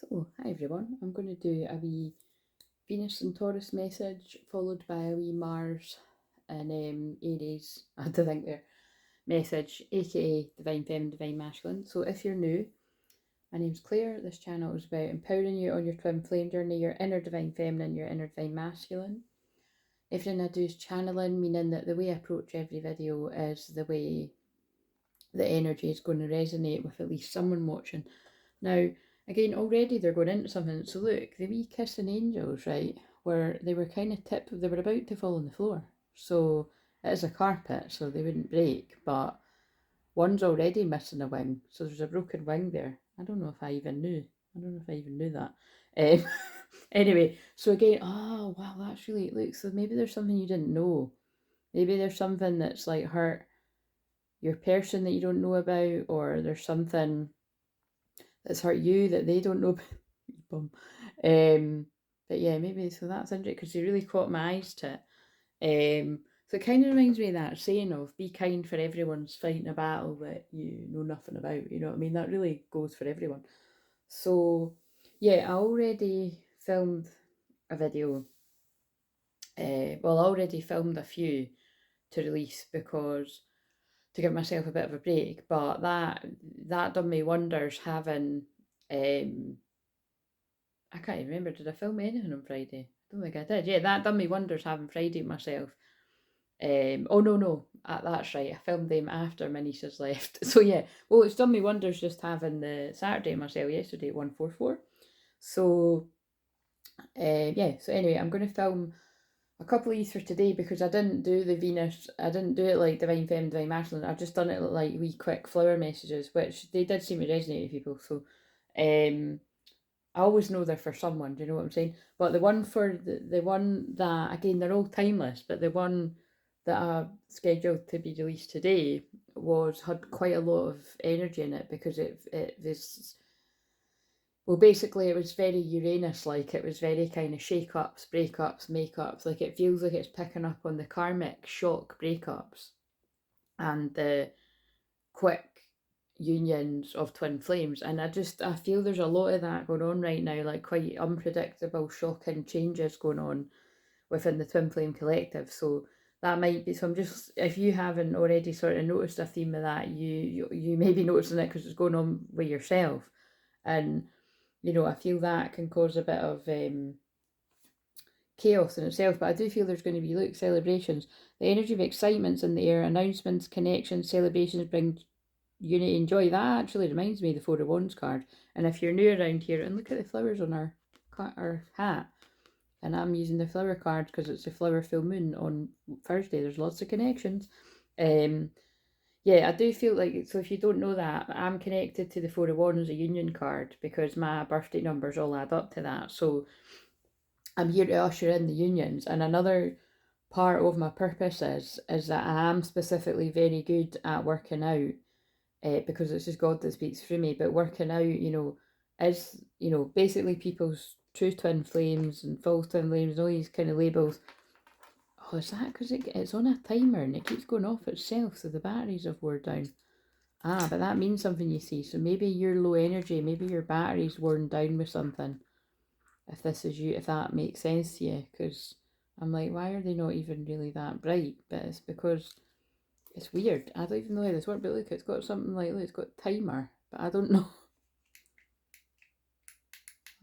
So, hi everyone, I'm going to do a wee Venus and Taurus message followed by a wee Mars and Aries, I had to think there, message, aka Divine Feminine, Divine Masculine. So if you're new, my name's Claire. This channel is about empowering you on your twin flame journey, your inner Divine Feminine, your inner Divine Masculine. Everything I do is channeling, meaning that the way I approach every video is the way the energy is going to resonate with at least someone watching. Now, again, already they're going into something. So look, the wee kissing angels, right, where they were kind of they were about to fall on the floor. So it is a carpet, so they wouldn't break, but one's already missing a wing. So there's a broken wing there. I don't know if I even knew. That. Anyway, so again, oh, wow, that's really, look, so maybe there's something you didn't know. Maybe there's something that's like hurt your person that you don't know about, or there's something that's hurt you that they don't know about. But yeah, maybe, so that's interesting because you really caught my eyes to it. So it kind of reminds me of that saying of be kind for everyone's fighting a battle that you know nothing about, you know what I mean? That really goes for everyone. So yeah, I already filmed a video. I already filmed a few to release because to give myself a bit of a break, but that done me wonders having I can't even remember, did I film anything on Friday? I don't think I did. Yeah, that done me wonders having Friday myself. Oh no, that's right. I filmed them after my nieces left. So yeah, well, it's done me wonders just having the Saturday myself yesterday at 144. So yeah. So anyway, I'm going to film a couple of these for today because I didn't do the Venus. I didn't do it like Divine Feminine, Divine Masculine. I've just done it like wee quick flower messages, which they did seem to resonate with people. So I always know they're for someone, do you know what I'm saying? But the one for the one that, again, they're all timeless, but the one that I scheduled to be released today had quite a lot of energy in it because it was, well, basically it was very Uranus like. It was very kind of shake-ups, breakups, make-ups. Like it feels like it's picking up on the karmic shock breakups and the quick unions of twin flames, and I feel there's a lot of that going on right now, like quite unpredictable shocking changes going on within the twin flame collective. So that might be, so I'm just, if you haven't already sort of noticed a theme of that, you may be noticing it because it's going on with yourself. And you know, I feel that can cause a bit of chaos in itself, but I do feel there's going to be, look, celebrations. The energy of excitement's in the air, announcements, connections, celebrations bring unity and joy. That actually reminds me of the Four of Wands card. And if you're new around here, and look at the flowers on our hat, and I'm using the flower card because it's a flower full moon on Thursday. There's lots of connections. Yeah, I do feel like, so if you don't know that, I'm connected to the Four of Wands, a union card, because my birthday numbers all add up to that. So I'm here to usher in the unions. And another part of my purpose is that I am specifically very good at working out, because it's just God that speaks through me. But working out, you know, is, you know, basically people's true twin flames and false twin flames, all these kind of labels. Oh, is that because it's on a timer and it keeps going off itself, so the batteries have worn down. Ah, but that means something, you see. So maybe you're low energy, maybe your battery's worn down with something. If this is you, if that makes sense to you, because I'm like, why are they not even really that bright? But it's because it's weird. I don't even know how this works, but look, it's got something like, look, it's got timer, but I don't know.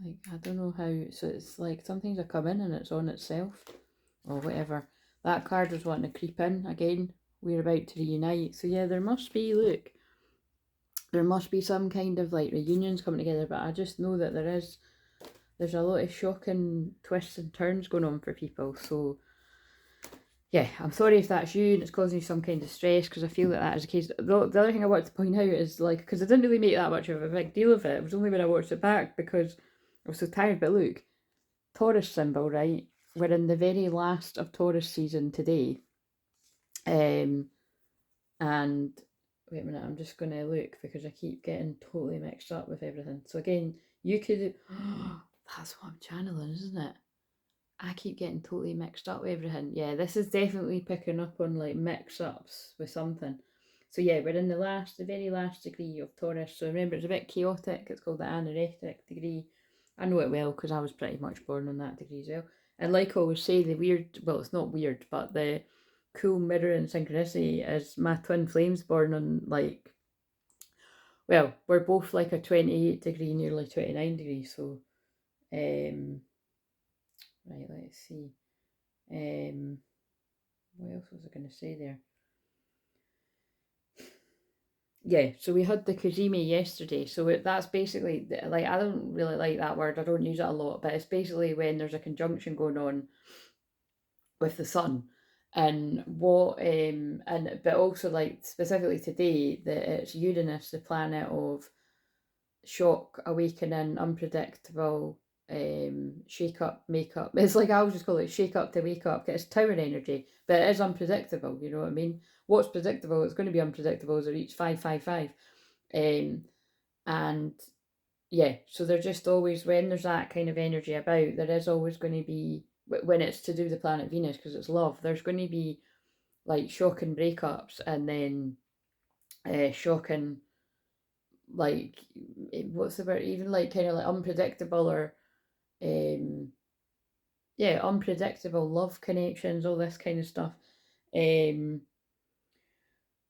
Like, I don't know how, so it's like sometimes I come in and it's on itself, or whatever. That card was wanting to creep in again. We're about to reunite. So yeah, there must be, look, there must be some kind of like reunions coming together, but I just know that there's a lot of shocking twists and turns going on for people. So yeah, I'm sorry if that's you and it's causing you some kind of stress, because I feel that is the case. The other thing I want to point out is, like, because I didn't really make that much of a big deal of it. It was only when I watched it back because I was so tired. But look, Taurus symbol, right? We're in the very last of Taurus season today. And wait a minute, I'm just going to look because I keep getting totally mixed up with everything. So again, you could, that's what I'm channeling, isn't it? I keep getting totally mixed up with everything. Yeah, this is definitely picking up on like mix-ups with something. So yeah, we're in the very last degree of Taurus. So remember, it's a bit chaotic. It's called the anoretic degree. I know it well because I was pretty much born on that degree as well. And like I always say, the weird, well, it's not weird, but the cool mirror and synchronicity is my twin flames born on, like, well, we're both like a 28 degree, nearly 29 degrees. So, right, let's see. What else was I going to say there? Yeah, so we had the Cazimi yesterday. So that's basically, like, I don't really like that word. I don't use it a lot, but it's basically when there's a conjunction going on with the sun. And but also, like, specifically today, that it's Uranus, the planet of shock, awakening, unpredictable, shake up, make up. It's like, I always just call it shake up to wake up. It's tower energy, but it is unpredictable. You know what I mean? What's predictable? It's going to be unpredictable as I reach 555. And yeah, so they're just always, when there's that kind of energy about, there is always going to be, when it's to do with the planet Venus, because it's love, there's going to be like shocking breakups, and then shocking, like, what's the word, even like kind of like unpredictable, or yeah, unpredictable love connections, all this kind of stuff.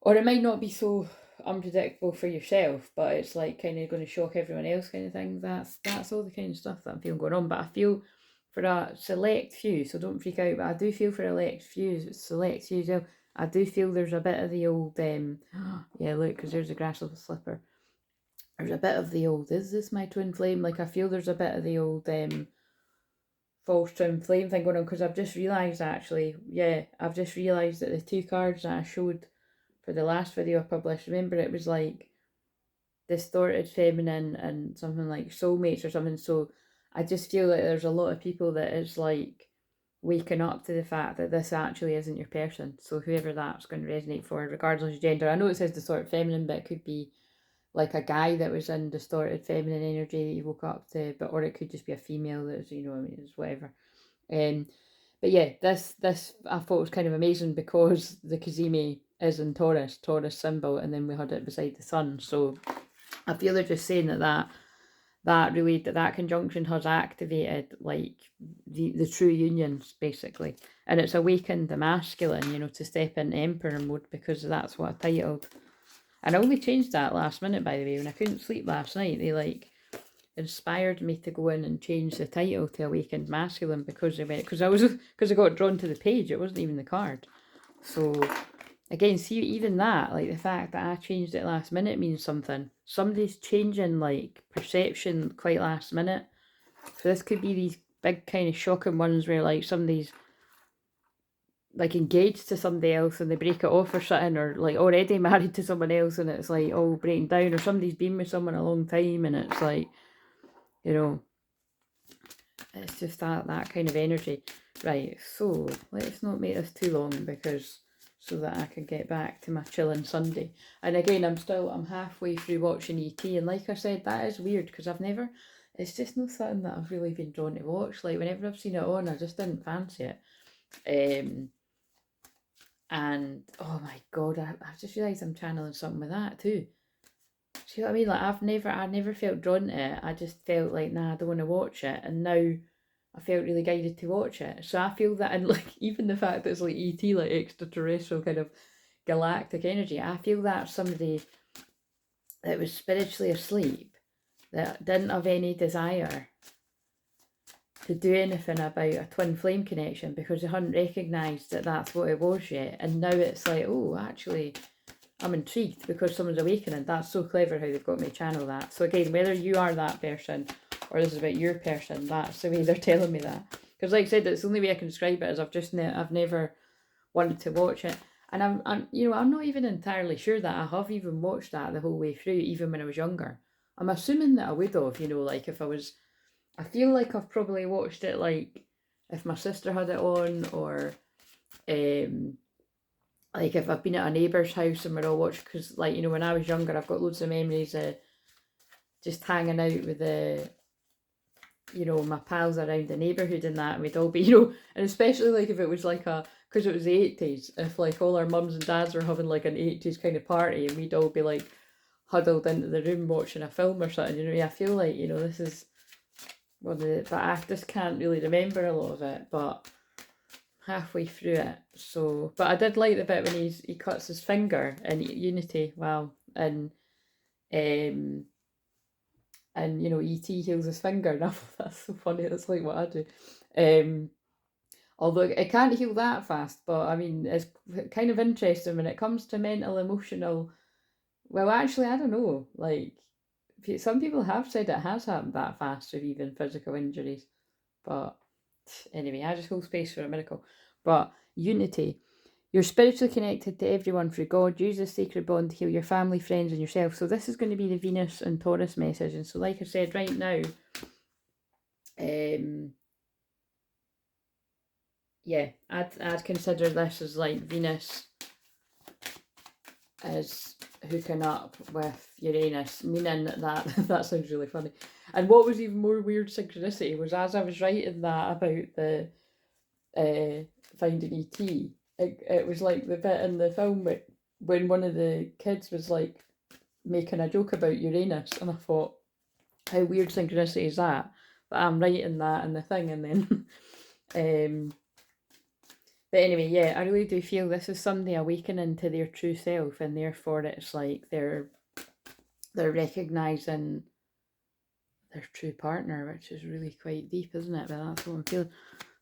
Or it might not be so unpredictable for yourself, but it's like kind of going to shock everyone else, kind of thing. That's all the kind of stuff that I'm feeling going on. But I feel for a select few, so don't freak out, but I do feel for select few as well. I do feel there's a bit of the old yeah, look, because there's a grasshopper slipper. There's a bit of the old, is this my twin flame? Like, I feel there's a bit of the old false twin flame thing going on, because I've just realised, actually, yeah, I've just realised that the two cards that I showed for the last video I published, remember, it was like distorted feminine and something like soulmates or something. So I just feel like there's a lot of people that is like waking up to the fact that this actually isn't your person. So whoever that's going to resonate for, regardless of gender. I know it says distorted feminine, but it could be like a guy that was in distorted feminine energy that you woke up to, but or it could just be a female that's, you know, I mean, it's whatever. But yeah, this I thought was kind of amazing, because the Cazimi is in Taurus symbol, and then we had it beside the sun. So I feel they're just saying that conjunction has activated like the true unions, basically, and it's awakened the masculine, you know, to step into emperor mode, because that's what I titled. And I only changed that last minute, by the way, when I couldn't sleep last night. They like inspired me to go in and change the title to Awakened Masculine, because I got drawn to the page. It wasn't even the card. So again, see, even that, like the fact that I changed it last minute means something. Somebody's changing like perception quite last minute. So this could be these big kind of shocking ones where like somebody's like engaged to somebody else and they break it off or something, or like already married to someone else and it's like all breaking down, or somebody's been with someone a long time and it's like, you know, it's just that kind of energy. Right, so let's not make this too long, because so that I can get back to my chilling Sunday. And again, I'm halfway through watching ET, and like I said, that is weird, because it's just not something that I've really been drawn to watch. Like, whenever I've seen it on, I just didn't fancy it. And oh my god, I've just realised I'm channeling something with that too. See what I mean? Like, I never felt drawn to it. I just felt like, nah, I don't want to watch it. And now I felt really guided to watch it. So I feel that, and like even the fact that it's like ET, like extraterrestrial kind of galactic energy, I feel that somebody that was spiritually asleep, that didn't have any desire to do anything about a twin flame connection, because they hadn't recognised that that's what it was yet. And now it's like, oh, actually, I'm intrigued because someone's awakening. That's so clever how they've got me channel that. So again, whether you are that person or this is about your person, that's the way they're telling me that. Because like I said, it's the only way I can describe it is I've never wanted to watch it. And I'm not even entirely sure that I have even watched that the whole way through, even when I was younger. I'm assuming that I would have, like if I feel like I've probably watched it like if my sister had it on, or like if I've been at a neighbour's house and we're all watching, because like, when I was younger, I've got loads of memories of just hanging out with my pals around the neighbourhood and that, and we'd all be, and especially like if it was like because it was the 80s, if like all our mums and dads were having like an 80s kind of party, and we'd all be like huddled into the room watching a film or something, I feel like, this is but I just can't really remember a lot of it, but halfway through it. So, but I did like the bit when he cuts his finger in Unity. Wow, um, and you know, E.T. heals his finger. And I thought that's so funny. That's like what I do. Although it can't heal that fast, but I mean, it's kind of interesting when it comes to mental, emotional. Well, actually, I don't know. Like, some people have said it has happened that fast with even physical injuries. But anyway, I just hold space for a miracle. But unity. You're spiritually connected to everyone through God. Use this sacred bond to heal your family, friends, and yourself. So this is going to be the Venus and Taurus message. And so, like I said, right now, yeah, I'd consider this as like Venus is hooking up with Uranus, meaning that that sounds really funny. And what was even more weird synchronicity was as I was writing that about the Finding E.T., it was like the bit in the film when one of the kids was like making a joke about Uranus, and I thought, how weird synchronicity is that? But I'm writing that in the thing, and then but anyway, yeah, I really do feel this is somebody awakening to their true self, and therefore it's like they're recognising their true partner, which is really quite deep, isn't it? But that's what I'm feeling.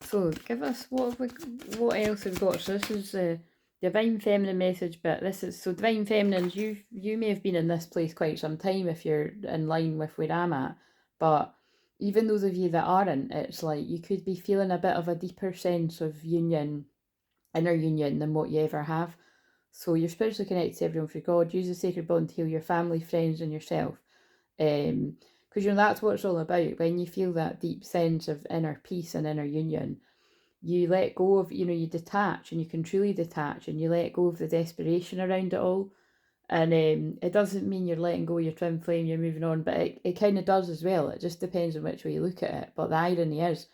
So give us what else we've got. So this is the Divine Feminine message, but this is so Divine Feminines. You may have been in this place quite some time if you're in line with where I'm at, but even those of you that aren't, it's like you could be feeling a bit of a deeper sense of union, inner union, than what you ever have. So you're spiritually connected to everyone through God. Use the sacred bond to heal your family, friends, and yourself. Because you know that's what it's all about. When you feel that deep sense of inner peace and inner union, you let go of, you detach, and you can truly detach, and you let go of the desperation around it all. And it doesn't mean you're letting go of your twin flame, you're moving on, but it kind of does as well. It just depends on which way you look at it. But the irony is,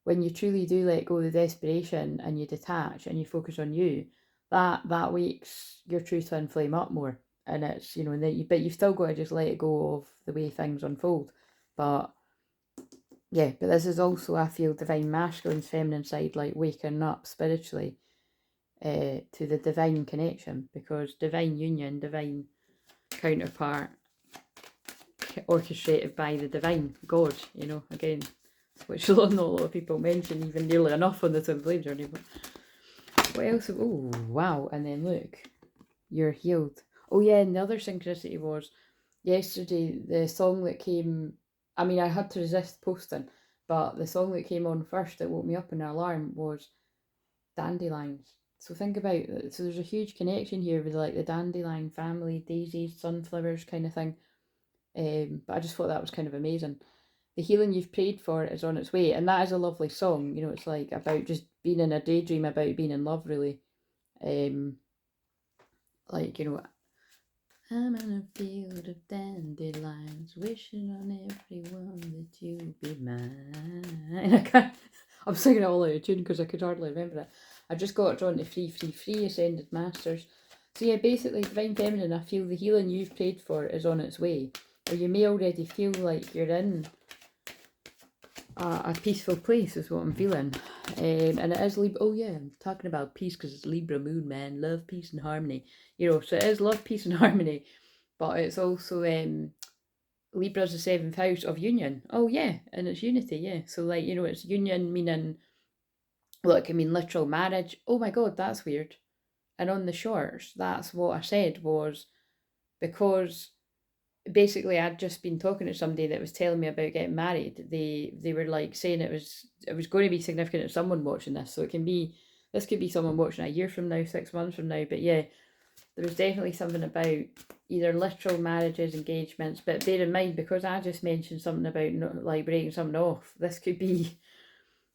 when you truly do let go of the desperation and you detach and you focus on you, that wakes your true twin flame up more. And it's, but you've still got to just let it go of the way things unfold. But yeah, but this is also, I feel, divine masculine's feminine side, like waking up spiritually to the divine connection, because divine union, divine counterpart, orchestrated by the divine God, again, which not a lot of people mention even nearly enough on the twin flame journey. But what else? Oh, wow. And then look, you're healed. Oh yeah, and the other synchronicity was yesterday, the song that came, I mean, I had to resist posting, but the song that came on first that woke me up in an alarm was Dandelions. So think about it. So there's a huge connection here with like the dandelion family, daisies, sunflowers kind of thing. But I just thought that was kind of amazing. The healing you've prayed for is on its way, and that is a lovely song. It's like about just being in a daydream about being in love, really. Like, I'm in a field of dandelions, wishing on everyone that you'll be mine. I'm singing it all out of tune because I could hardly remember it. I just got drawn to free Ascended Masters. So yeah, basically, Divine Feminine, I feel the healing you've prayed for is on its way. Or you may already feel like you're in a peaceful place, is what I'm feeling. And it is Libra. Oh yeah, I'm talking about peace because it's Libra moon, man. Love, peace and harmony. So it is love, peace and harmony. But it's also Libra's the 7th house of union. Oh yeah, and it's unity, yeah. So like, it's union meaning, well, it can mean literal marriage. Oh my god, that's weird. And on the shorts, that's what I said was because basically I'd just been talking to somebody that was telling me about getting married. They were like saying it was going to be significant to someone watching this. So this could be someone watching a year from now, 6 months from now. But yeah, there was definitely something about either literal marriages, engagements. But bear in mind, because I just mentioned something about like breaking something off, this could be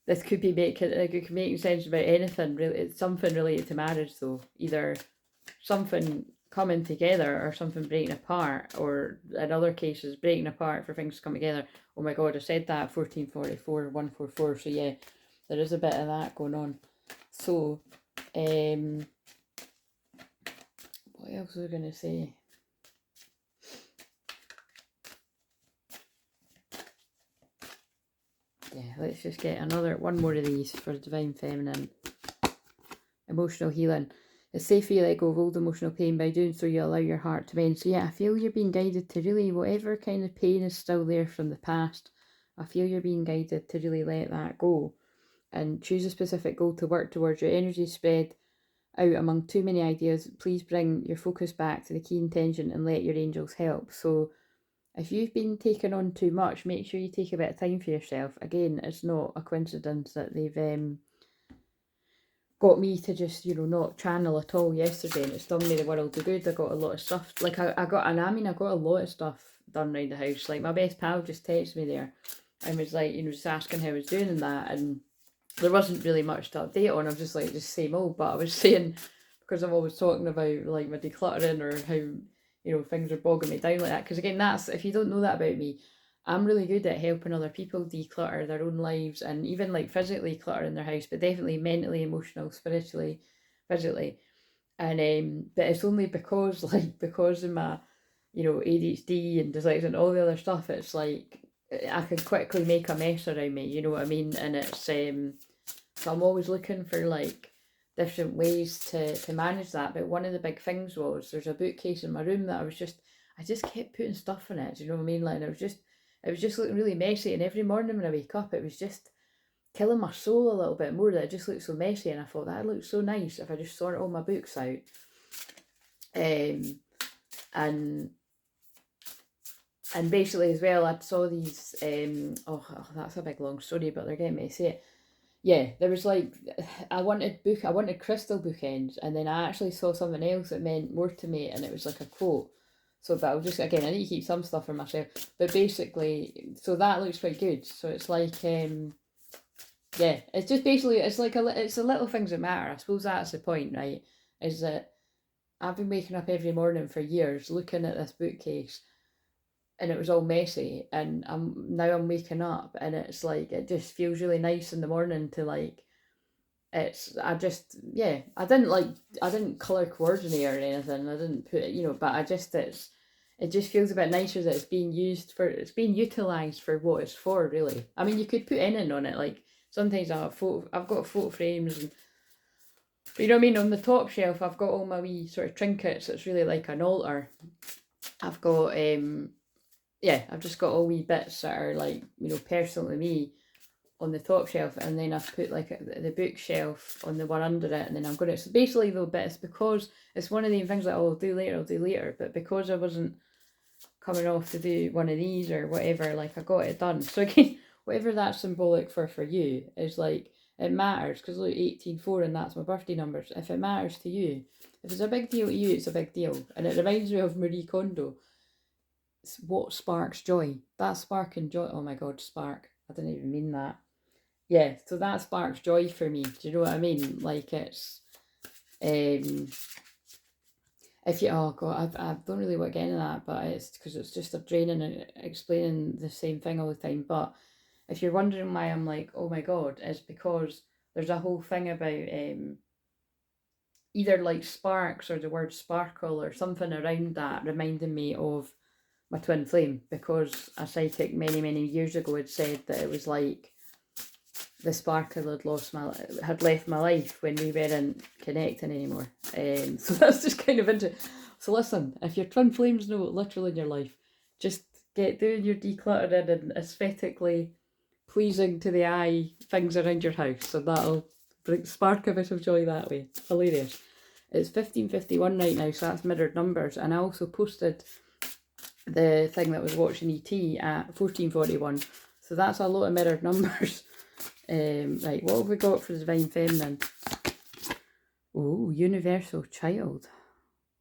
making sense about anything really. It's something related to marriage though, either something coming together or something breaking apart, or in other cases breaking apart for things to come together. Oh my god, I said that 1444 144. So yeah, there is a bit of that going on. So what else was I going to say? Yeah, let's just get one more of these for Divine Feminine. Emotional healing. It's safe for you to let go of old emotional pain. By doing so, you allow your heart to mend. So yeah, I feel you're being guided to really, whatever kind of pain is still there from the past, I feel you're being guided to really let that go and choose a specific goal to work towards. Your energy spread out among too many ideas. Please bring your focus back to the key intention and let your angels help. So if you've been taking on too much, make sure you take a bit of time for yourself. Again, it's not a coincidence that they've got me to just, not channel at all yesterday, and it's done me the world of good. I got a lot of stuff, like I got a lot of stuff done around the house. Like my best pal just texted me there and was like, just asking how I was doing and that, and there wasn't really much to update on. I was just like, just same old, but I was saying, because I'm always talking about like my decluttering or how, things are bogging me down like that, because again, that's, if you don't know that about me, I'm really good at helping other people declutter their own lives, and even like physically cluttering their house, but definitely mentally, emotional, spiritually, physically. And but it's only because of my, ADHD and dyslexia and all the other stuff, it's like I can quickly make a mess around me, you know what I mean? And it's so I'm always looking for like different ways to manage that. But one of the big things was, there's a bookcase in my room that I just kept putting stuff in it, do you know what I mean? Like, and it was just looking really messy, and every morning when I wake up, it was just killing my soul a little bit more that it just looked so messy. And I thought that looked so nice if I just sort all my books out. And basically as well, I saw these, that's a big long story, but they're getting me to say it. Yeah, there was like, I wanted crystal bookends, and then I actually saw something else that meant more to me, and it was like a quote. So, but I'll just, again, I need to keep some stuff for myself. But basically, so that looks quite good. So it's like, yeah, it's just basically, it's the little things that matter. I suppose that's the point, right? Is that I've been waking up every morning for years looking at this bookcase, and it was all messy, and I'm waking up, and it's like, it just feels really nice in the morning to like, I didn't color coordinate or anything. I didn't put it, but it just feels a bit nicer that it's being utilized for what it's for, really. I mean, you could put anything on it. Like sometimes I've got photo frames, and but you know what I mean. On the top shelf, I've got all my wee sort of trinkets. It's really like an altar. I've got I've just got all wee bits that are like, personal to me on the top shelf, and then I've put like the bookshelf on the one under it, and then I'm going to, so basically though, but it's because it's one of the things that I'll do later, but because I wasn't coming off to do one of these or whatever, like I got it done. So again, whatever that's symbolic for you is like, it matters, because look, 18/4, and that's my birthday numbers. If it matters to you, if it's a big deal to you, it's a big deal. And it reminds me of Marie Kondo. It's what sparks joy. That spark and joy, oh my god, spark, I didn't even mean that. Yeah, so that sparks joy for me. Do you know what I mean? Like it's, if you, oh god, I don't really want to get into that, but it's because it's just a draining and explaining the same thing all the time. But if you're wondering why I'm like, oh my god, it's because there's a whole thing about either like sparks or the word sparkle or something around that reminding me of my twin flame, because a psychic many years ago had said that it was like the sparkle had left my life when we weren't connecting anymore. So that's just kind of into. So listen, if your twin flame's no literal in your life, just get doing your decluttering and aesthetically pleasing to the eye things around your house, so that'll spark a bit of joy that way. Hilarious. It's 15:51 right now, so that's mirrored numbers, and I also posted the thing that was watching ET at 14:41, so that's a lot of mirrored numbers. Right, what have we got for the Divine Feminine? Oh, universal child.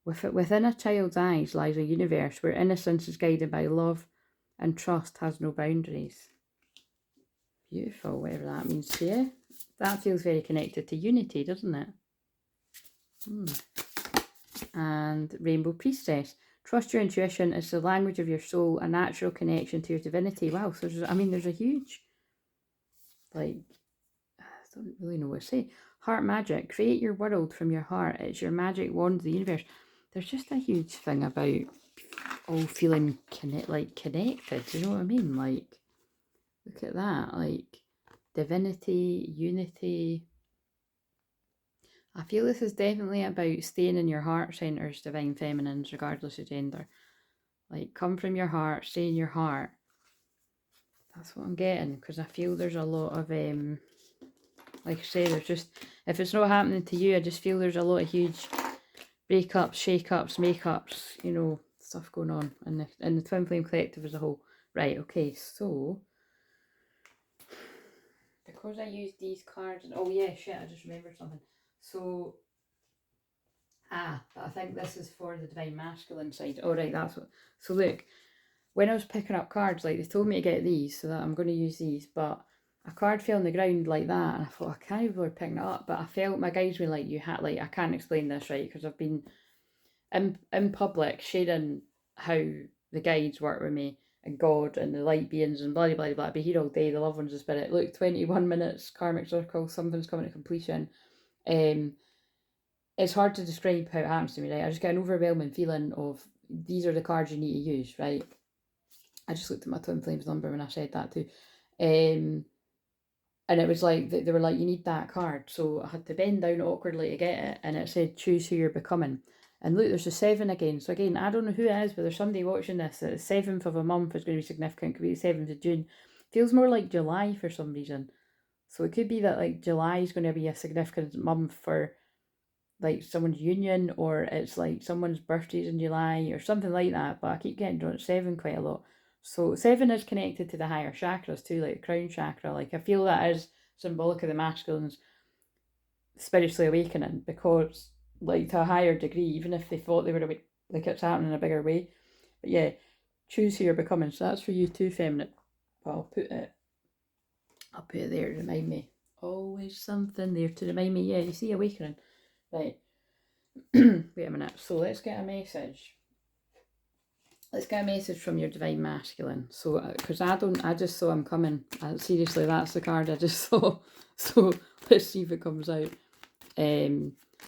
Within a child's eyes lies a universe where innocence is guided by love and trust has no boundaries. Beautiful, whatever that means to you. That feels very connected to unity, doesn't it? And Rainbow Priestess. Trust your intuition. It's the language of your soul, a natural connection to your divinity. Wow, so there's a huge, like, I don't really know what to say. Heart magic. Create your world from your heart. It's your magic wand of the universe. There's just a huge thing about all feeling connected. Do you know what I mean? Like, Look at that, like divinity, unity. I feel this is definitely about staying in your heart centers, divine feminines, regardless of gender. Like, come from your heart, stay in your heart. That's what I'm getting, because I feel there's a lot of, like I say, there's just, if it's not happening to you, I just feel there's a lot of huge breakups, shake-ups, make-ups, you know, stuff going on in the Twin Flame Collective as a whole. Right, okay, so, because I used these cards, and oh yeah, shit, I just remembered something. So, I think this is for the Divine Masculine side. Oh right, that's what, so look, when I was picking up cards, like, they told me to get these, so that I'm going to use these, but a card fell on the ground like that, and I thought, I can't even picking it up, but I felt my guides were like, you had, like, I can't explain this, right, because I've been in public sharing how the guides work with me, and God, and the light beings, and blah, blah, blah, be here all day, the loved ones of spirit. Look, 21 minutes, karmic circle, something's coming to completion. It's hard to describe how it happens to me, right? I just get an overwhelming feeling of, these are the cards you need to use, right? I just looked at my Twin Flames number when I said that too. And it was like, they were like, you need that card. So I had to bend down awkwardly to get it, and it said, choose who you're becoming. And look, there's a 7 again. So again, I don't know who it is, but there's somebody watching this that the 7th of a month is going to be significant. Could be the 7th of June. Feels more like July for some reason. So it could be that, like, July is going to be a significant month for, like, someone's union, or it's like someone's birthday's in July or something like that. But I keep getting drawn to 7 quite a lot. So 7 is connected to the higher chakras too, like the crown chakra. Like, I feel that is symbolic of the masculines spiritually awakening, because, like, to a higher degree, even if they thought they were awake, like, it's happening in a bigger way. But yeah, choose who you're becoming. So that's for you too, feminine. But I'll put it there to remind me. Always something there to remind me. Yeah, you see, awakening. Right. Wait a minute. So let's get a message. Let's get a message from your Divine Masculine. So, because I just saw him coming. Seriously, that's the card I just saw. So let's see if it comes out.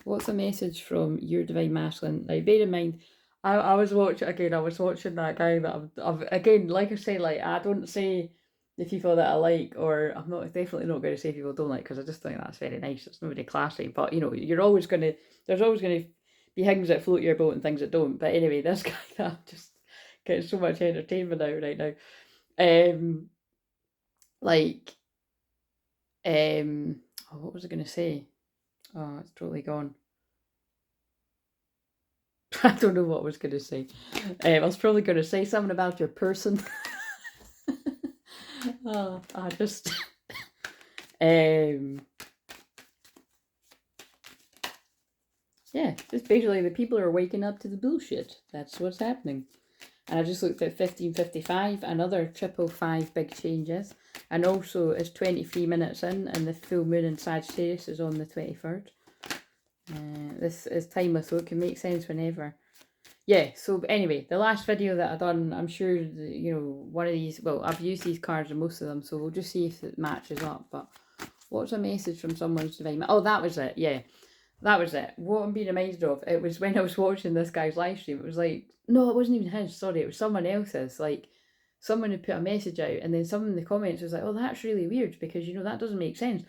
What's a message from your Divine Masculine? Now, bear in mind, I was watching that guy that I've again, like I say, like, I don't say the people that I like, or I'm not definitely not going to say people don't like, because I just think that's very nice. It's not very classy, but you know, there's always going to be things that float your boat and things that don't. But anyway, this guy that I'm just getting so much entertainment out right now. What was I going to say? Oh, it's totally gone. I don't know what I was going to say. I was probably going to say something about your person. I just... yeah, just basically the people are waking up to the bullshit. That's what's happening. And I just looked at 1555, another 555 big changes. And also it's 23 minutes in, and the full moon in Sagittarius is on the 23rd. This is timeless, so it can make sense whenever. Yeah, so anyway, the last video that I done, I'm sure, you know, one of these, well, I've used these cards in most of them, so we'll just see if it matches up. But what's a message from someone's divine? Oh, that was it, yeah. That was it. What I'm being reminded of, it was when I was watching this guy's live stream, it was like, no, it wasn't even his, sorry, it was someone else's. Like, someone had put a message out, and then someone in the comments was like, oh, that's really weird, because, you know, that doesn't make sense.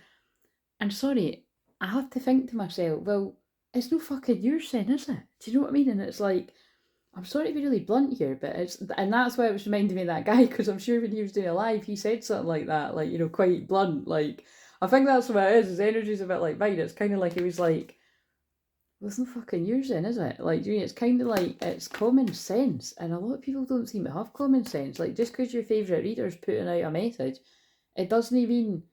And sorry, I have to think to myself, well, it's no fucking yours then, is it? Do you know what I mean? And it's like, I'm sorry to be really blunt here, but and that's why it was reminding me of that guy, because I'm sure when he was doing a live, he said something like that, like, you know, quite blunt. Like, I think that's what it is. His energy's a bit like mine. It's kind of like he was like, well, it's not fucking yours then, is it? Like, you know, it's kind of like, it's common sense, and a lot of people don't seem to have common sense. Like, just because your favourite reader's putting out a message, it doesn't mean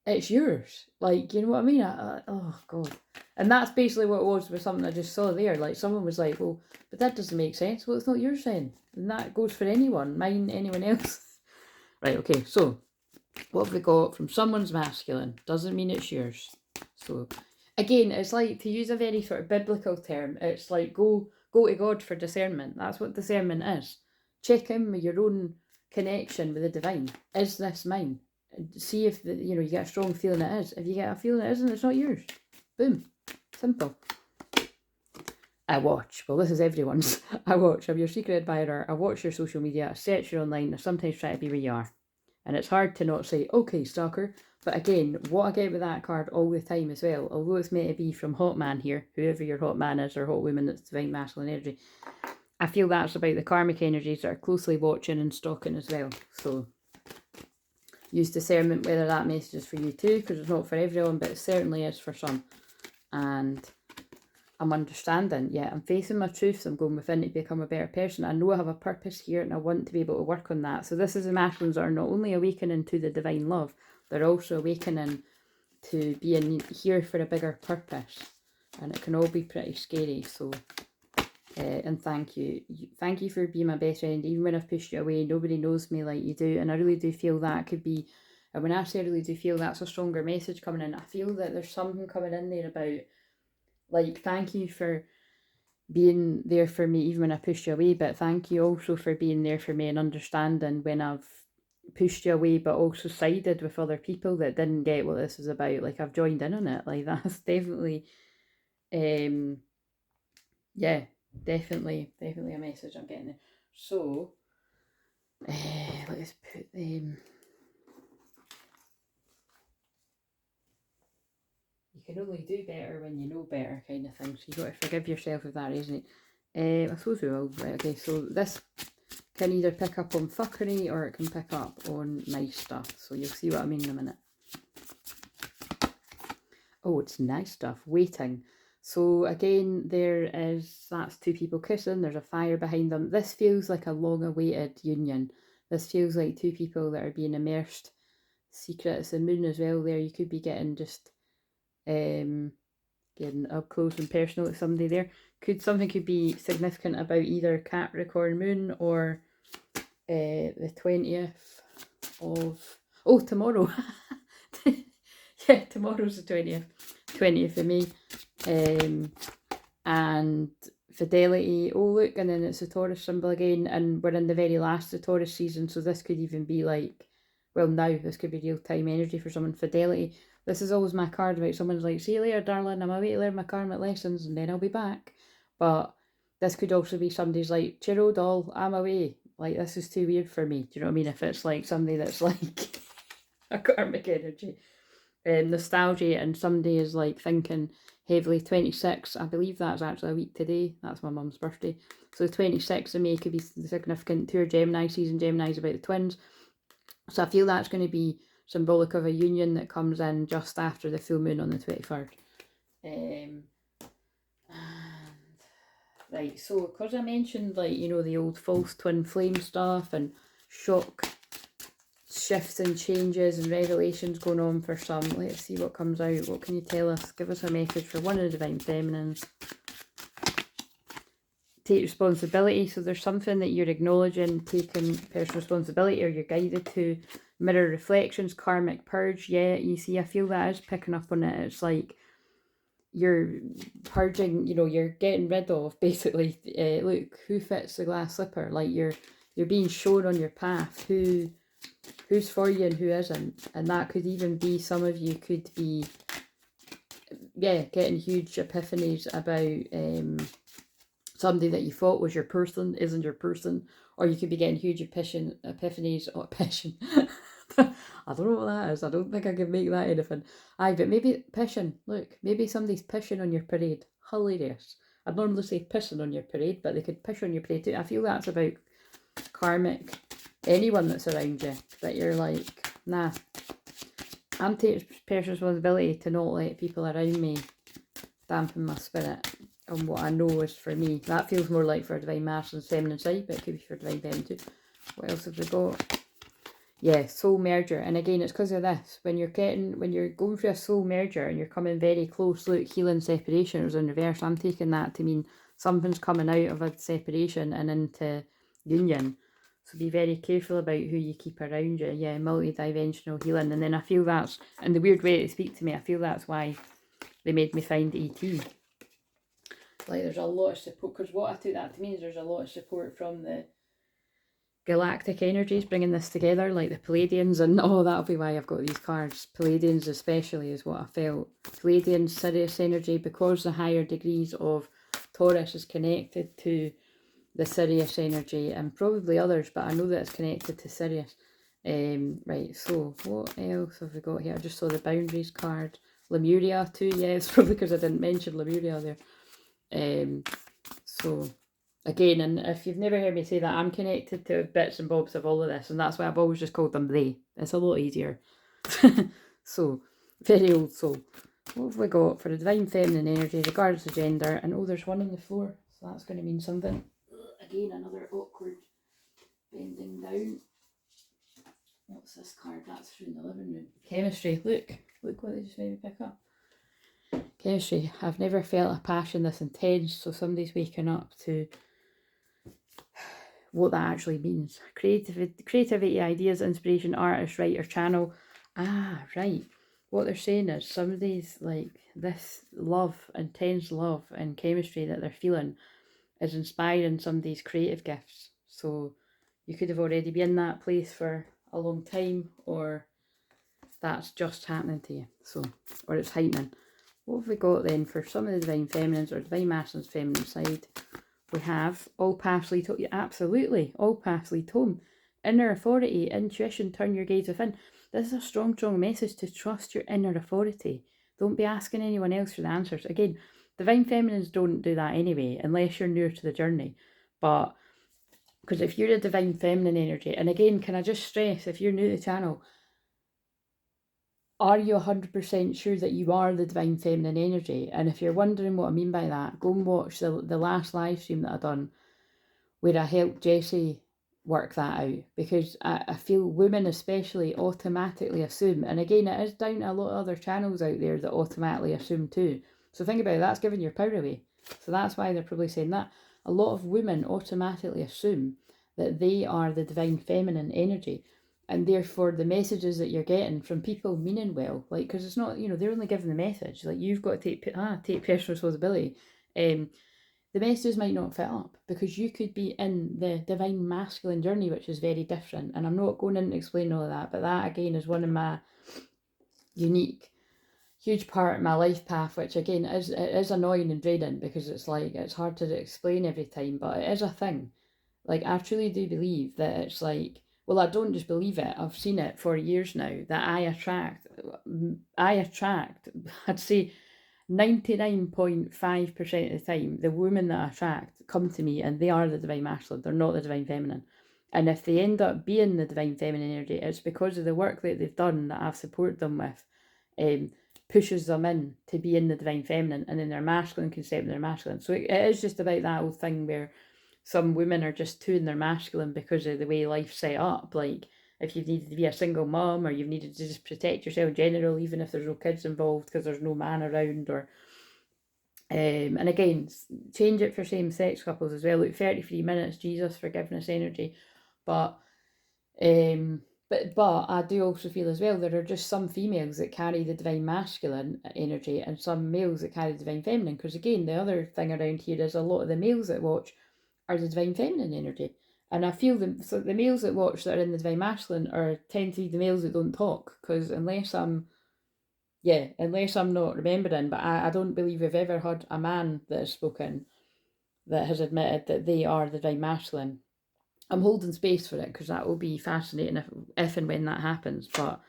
it's yours. Like, you know what I mean? Oh, God. And that's basically what it was with something I just saw there. Like, someone was like, well, but that doesn't make sense. Well, it's not yours then. And that goes for anyone. Mine, anyone else. Right, okay. So, what have we got from someone's masculine? Doesn't mean it's yours. So, again, it's like, to use a very sort of biblical term, it's like go to God for discernment. That's what discernment is. Check in with your own connection with the divine. Is this mine? See if you know, you get a strong feeling it is. If you get a feeling it isn't, it's not yours. Boom. Simple. I watch. Well, this is everyone's. I watch. I'm your secret admirer. I watch your social media. I search you online. I sometimes try to be where you are. And it's hard to not say, okay, stalker. But again, what I get with that card all the time as well, although it's meant to be from Hot Man here, whoever your Hot Man is or Hot Woman that's divine masculine energy, I feel that's about the karmic energies that are closely watching and stalking as well. So use discernment whether that message is for you too, because it's not for everyone, but it certainly is for some. And I'm understanding, yeah, I'm facing my truths, I'm going within to become a better person. I know I have a purpose here and I want to be able to work on that. So this is the masculines that are not only awakening to the divine love, they're also awakening to being here for a bigger purpose. And it can all be pretty scary, so... and thank you. Thank you for being my best friend. Even when I've pushed you away, nobody knows me like you do. And I really do feel that could be... And when I say I really do feel that's a stronger message coming in, I feel that there's something coming in there about... Like, thank you for being there for me even when I pushed you away, but thank you also for being there for me and understanding when I've pushed you away, but also sided with other people that didn't get what this is about. Like, I've joined in on it. Like, that's definitely, yeah, definitely a message I'm getting there. So, let's put them... You can only do better when you know better, kind of thing. So you've got to forgive yourself of that, isn't it? I suppose we will. Right, okay, so this can either pick up on fuckery or it can pick up on nice stuff. So you'll see what I mean in a minute. Oh, it's nice stuff. Waiting. So again, that's two people kissing. There's a fire behind them. This feels like a long-awaited union. This feels like two people that are being immersed. Secret. It's the moon as well there. You could be getting just... getting up close and personal with somebody there. Something could be significant about either Capricorn moon or the 20th of... Oh, tomorrow. Yeah, tomorrow's the 20th of May. And fidelity. Oh, look, and then it's the Taurus symbol again, and we're in the very last of Taurus season, so this could even be like... Well, now, this could be real-time energy for someone. Fidelity. This is always my card about someone's like, see you later, darling, I'm away to learn my karmic lessons and then I'll be back. But this could also be somebody's like, cheerio doll, I'm away. Like, this is too weird for me. Do you know what I mean? If it's like somebody that's like a karmic energy. Nostalgia, and somebody is like thinking heavily 26. I believe that's actually a week today. That's my mum's birthday. So the 26th of May could be significant to her Gemini season. Gemini's about the twins. So I feel that's going to be symbolic of a union that comes in just after the full moon on the 23rd. Right, so because I mentioned, like, you know, the old false twin flame stuff and shock shifts and changes and revelations going on for some, let's see what comes out. What can you tell us? Give us a message for one of the divine feminines. Take responsibility. So there's something that you're acknowledging, taking personal responsibility, or you're guided to. Mirror reflections, karmic purge. Yeah, you see, I feel that is picking up on it. It's like you're purging, you know, you're getting rid of, basically, look, who fits the glass slipper? Like, you're being shown on your path who's for you and who isn't. And that could even be, some of you could be, yeah, getting huge epiphanies about somebody that you thought was your person isn't your person. Or you could be getting huge epiphanies. I don't know what that is. I don't think I can make that anything. Aye, but maybe pissing. Look, maybe somebody's pissing on your parade. Hilarious. I'd normally say pissing on your parade, but they could piss on your parade too. I feel that's about karmic. Anyone that's around you, that you're like, nah. I'm taking personal responsibility to not let people around me dampen my spirit on what I know is for me. That feels more like for divine masculine feminine side, but it could be for divine feminine too. What else have we got? Yeah, soul merger. And again, it's because of this. When you're going through a soul merger and you're coming very close, look, healing separation was in reverse. I'm taking that to mean something's coming out of a separation and into union. So be very careful about who you keep around you. Yeah, multi-dimensional healing. And then I feel that's, and the weird way they speak to me, I feel that's why they made me find ET. Like, there's a lot of support, because what I took that to mean is there's a lot of support from the galactic energies bringing this together, like the Palladians, and that'll be why I've got these cards. Palladians especially is what I felt. Palladians, Sirius energy, because the higher degrees of Taurus is connected to the Sirius energy, and probably others, but I know that it's connected to Sirius. Right, so what else have we got here? I just saw the boundaries card. Lemuria too, yeah, it's probably because I didn't mention Lemuria there. So again, and if you've never heard me say that, I'm connected to bits and bobs of all of this, and that's why I've always just called them they. It's a lot easier. So, very old soul. What have we got for the divine feminine energy, regardless of gender? And oh, there's one on the floor, so that's going to mean something. Again, another awkward bending down. What's this card? That's through the living room. Chemistry. Look what they just made me pick up. Chemistry. I've never felt a passion this intense, so somebody's waking up to what that actually means. Creativity, ideas, inspiration, artist, writer, channel. Ah, right. What they're saying is somebody's like this love, intense love and chemistry that they're feeling is inspiring somebody's creative gifts. So you could have already been in that place for a long time, or that's just happening to you. So, or it's heightening. What have we got then for some of the divine feminines or divine masculine's feminine side? We have all paths lead home. Yeah, absolutely, all paths lead home. Inner authority, intuition, turn your gaze within. This is a strong, strong message to trust your inner authority. Don't be asking anyone else for the answers. Again, divine feminines don't do that anyway, unless you're newer to the journey. But, because if you're a divine feminine energy, and again, can I just stress, if you're new to the channel, are you 100% sure that you are the divine feminine energy? And if you're wondering what I mean by that, go and watch the last live stream that I done where I helped Jessie work that out, because I feel women especially automatically assume, and again, it is down to a lot of other channels out there that automatically assume too. So think about it, that's giving your power away. So that's why they're probably saying that. A lot of women automatically assume that they are the divine feminine energy. And therefore, the messages that you're getting from people meaning well, like, because it's not, they're only giving the message. Like, you've got to take personal responsibility. The messages might not fit up because you could be in the divine masculine journey, which is very different. And I'm not going in to explain all of that, but that again is one of my unique, huge part of my life path, which again is annoying and draining because it's like it's hard to explain every time, but it is a thing. Like, I truly do believe that it's like, well, I don't just believe it, I've seen it for years now, that I attract, I'd say 99.5% of the time, the women that I attract come to me and they are the divine masculine, they're not the divine feminine. And if they end up being the divine feminine energy, it's because of the work that they've done that I've supported them with, pushes them in to be in the divine feminine, and then their masculine can step in their masculine. So it is just about that old thing where some women are just too in their masculine because of the way life's set up. Like, if you've needed to be a single mom, or you've needed to just protect yourself in general, even if there's no kids involved because there's no man around, or and again, change it for same-sex couples as well. Like 33 minutes, Jesus, forgiveness energy. But I do also feel as well there are just some females that carry the divine masculine energy and some males that carry the divine feminine. Because again, the other thing around here is a lot of the males that watch are the divine feminine energy. And I feel so the males that watch that are in the divine masculine tend to be the males that don't talk. Because unless I'm not remembering, but I don't believe we've ever had a man that has spoken that has admitted that they are the divine masculine. I'm holding space for it because that will be fascinating if and when that happens. But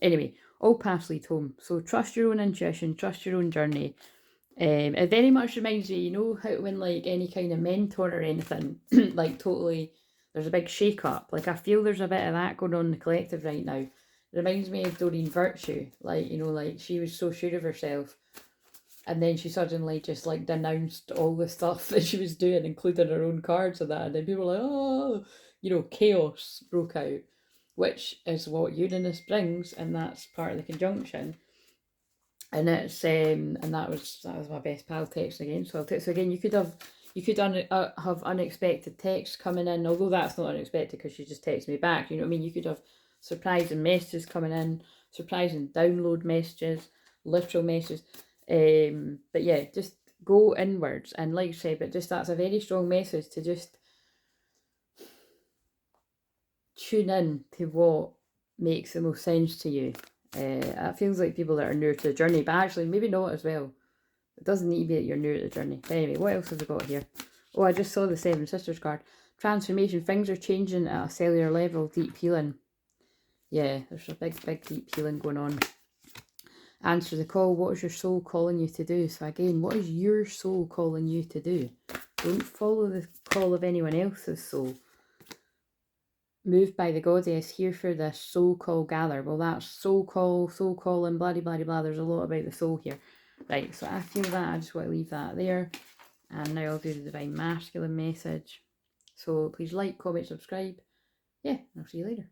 anyway, all paths lead home. So trust your own intuition, trust your own journey. It very much reminds me, how when like any kind of mentor or anything, like totally, there's a big shake up. Like I feel there's a bit of that going on in the collective right now. It reminds me of Doreen Virtue. Like, like she was so sure of herself. And then she suddenly just like denounced all the stuff that she was doing, including her own cards and that. And then people were like, oh, chaos broke out, which is what Uranus brings, and that's part of the conjunction. And it's and that was my best pal texting again. So again, you could have unexpected texts coming in, although that's not unexpected because she just texted me back. You know what I mean? You could have surprising messages coming in, surprising download messages, literal messages. But yeah, just go inwards, and like I say, but just that's a very strong message to just tune in to what makes the most sense to you. It feels like people that are newer to the journey, but actually maybe not as well. It doesn't need to be that you're new to the journey. But anyway, what else have we got here? Oh, I just saw the Seven Sisters card. Transformation. Things are changing at a cellular level. Deep healing. yeah, there's a big deep healing going on. Answer the call. What is your soul calling you to do? So again, what is your soul calling you to do? Don't follow the call of anyone else's soul. Moved by the goddess, here for this soul call gather. Well, that's soul call, and blah blah blah. There's a lot about the soul here. Right, so I feel that. I just want to leave that there. And now I'll do the Divine Masculine message. So please like, comment, subscribe. Yeah, I'll see you later.